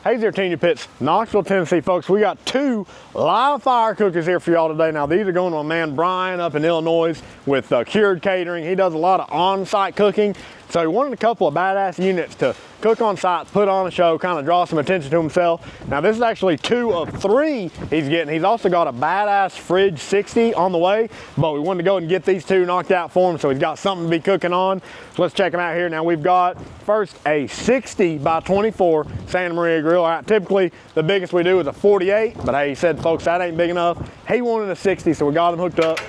Hayes here, TNG Pits, Knoxville, Tennessee. Folks, we got 2 live fire cookers here for y'all today. Now, these are going to my man Brian up in Illinois with Cured Catering. He does a lot of on-site cooking. So he wanted a couple of badass units to cook on site, put on a show, kind of draw some attention to himself. Now, this is actually 2 of 3 he's getting. He's also got a badass Fridge 60 on the way, but we wanted to go and get these 2 knocked out for him, so he's got something to be cooking on. So let's check them out here. Now, we've got first a 60 by 24 Santa Maria grill. All right, typically, the biggest we do is a 48, but hey, he said, folks, that ain't big enough. He wanted a 60, so we got him hooked up.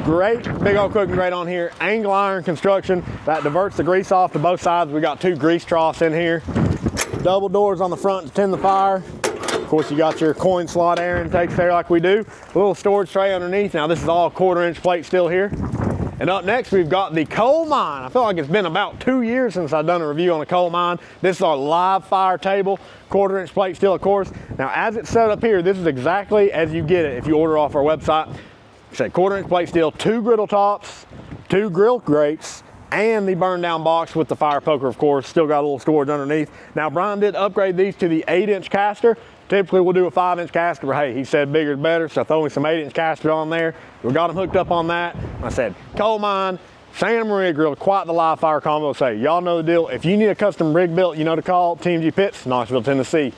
Great big old cooking grate on here, angle iron construction that diverts the grease off to both sides. We got 2 grease troughs in here, double doors on the front to tend the fire. Of course, you got your coin slot air intakes there like we do. A little storage tray underneath. Now this is all 1/4 inch plate steel here. And up next, we've got the Coal Mine. I feel like it's been about 2 years since I've done a review on a Coal Mine. This is our live fire table, 1/4 inch plate steel, of course. Now, as it's set up here, this is exactly as you get it if you order off our website. Say 1/4 inch plate steel, 2 griddle tops, 2 grill grates, and the burn down box with the fire poker, of course. Still got a little storage underneath. Now, Brian did upgrade these to the 8-inch caster. Typically, we'll do a 5-inch caster, but hey, he said bigger is better, so throw me some 8-inch caster on there. We got them hooked up on that. I said, Coal Mine, Santa Maria grill, quite the live fire combo. Say, y'all know the deal. If you need a custom rig built, you know to call TNG Pits, Knoxville, Tennessee.